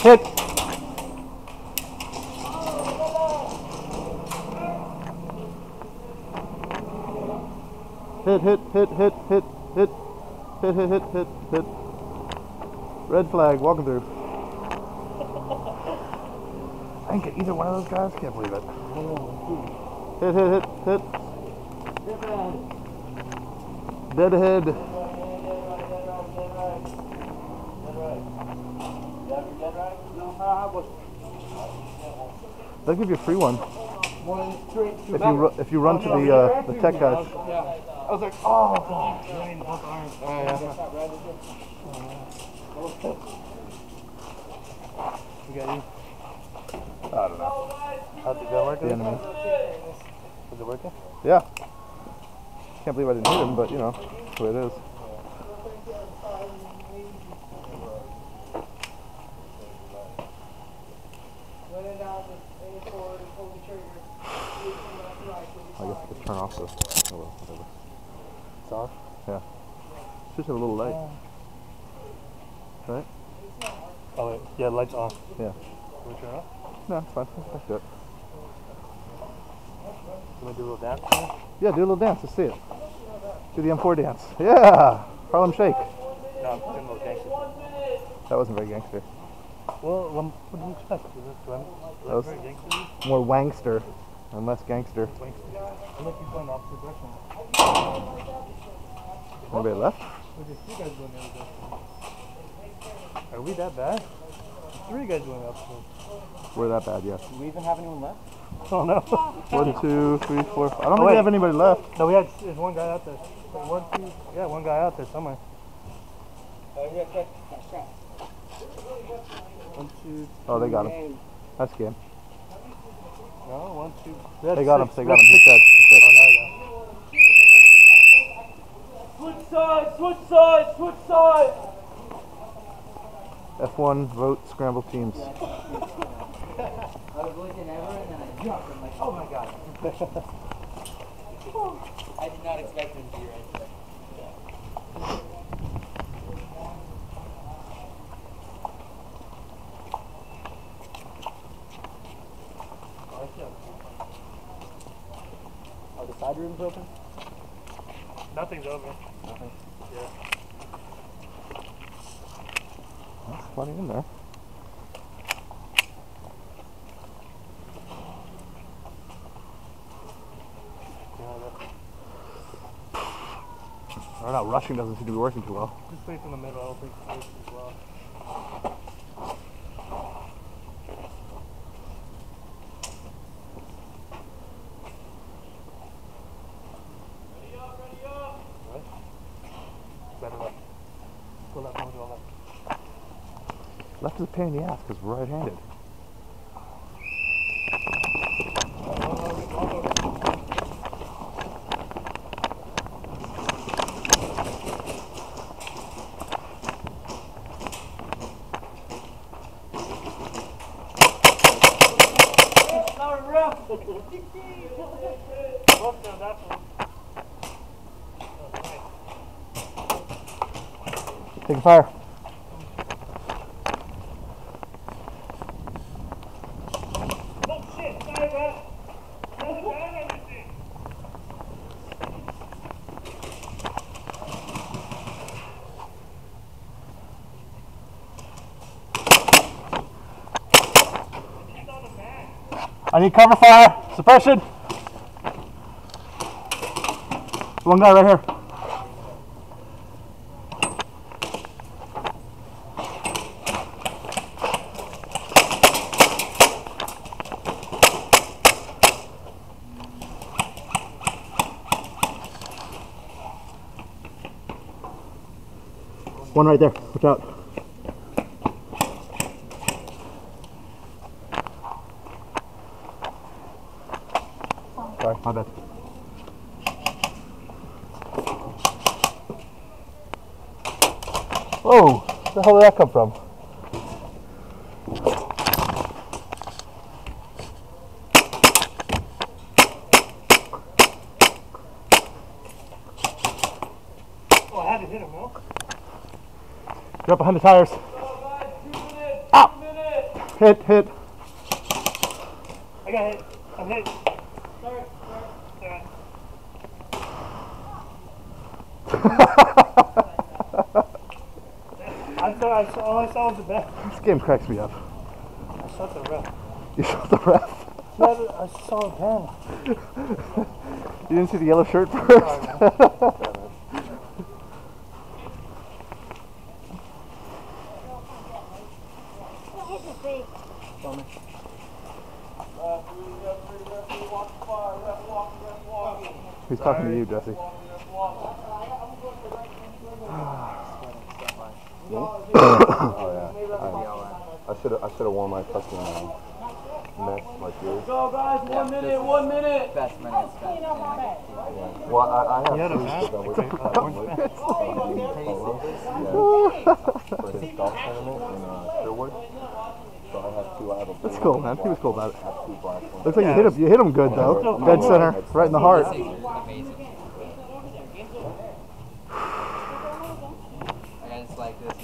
Hit. Hit, hit, hit, hit, hit, hit, hit, hit, hit, hit, hit. Red flag, walking through. I didn't get either one of those guys, can't believe it. Hit, hit, hit, hit. Dead ahead. They'll give you a free one. If you run to the tech guys. Yeah. I was like, oh, God. We got you. I don't know. How's it going? The enemy. Is it working? Yeah. Can't believe I didn't hit him, but you know, that's the way it is. I guess I could turn off the. Oh well, whatever. It's off? Yeah. Just have a little light. Right? Oh, wait. Yeah, light's on. Yeah. Can we turn it off? No, it's fine. That's good. Can we do a little dance? Yeah, do a little dance. Let's see it. Do the M4 dance. Yeah! Harlem Shake. No, I'm doing a little gangster. That wasn't very gangster. Well, what do you expect? Is this That was very gangster? more wangster and less gangster. I look you're going the opposite direction. Anybody left? Look at you guys going the other direction. Are we that bad? Three guys going the opposite. We're that bad, yes. Do we even have anyone left? Oh no. 1, 2, 3, 4, 5. I don't think we have anybody left. No, there's one guy out there. Wait, 1, 2, yeah, one guy out there somewhere. 1, 2, Oh, they got him. That's game. No, 1, 2. They got him. They got him. He's dead. He's dead. Oh, now you got him. Switch sides! Switch sides! Switch sides! F1 vote scramble teams. I was looking at her and then I jumped. I'm like, oh my god. I did not expect him to be right there. Are the side rooms open? Nothing's open. Nothing? Yeah. That's plenty in there. I don't know, rushing doesn't seem to be working too well. Just place in the middle, I don't think it's safe as well. Ready up! Right? Better left. Go left, go left. Left is a pain in the ass because we're right-handed. Taking fire. Oh shit, sorry bro. There's a bag on this thing. I need cover fire. Suppression. One guy right here. One right there. Watch out. Sorry, my bad. Whoa! Where the hell did that come from? Oh, I had to hit him, no? You're up behind the tires. Go guys, 2 minutes! Ow! 2 minutes! Hit, hit. I got hit. I'm hit. All I saw was the back. This game cracks me up. I shot the ref. You shot the ref. Yeah, I saw a pen. You didn't see the yellow shirt first? He's talking to you, Jesse. Oh yeah. I should have worn my fucking neck like yours. Go guys, 1 minute, 1 minute. Best minute spent. Well, I have You had a proof bat? that I was Okay, orange bat. for his golf tournament in Sherwood. So I have two. I have a blue That's cool, one, man. He was cool about it. I have two black ones. Looks like you hit him good though. Dead center, right in the heart. Amazing. I just like this.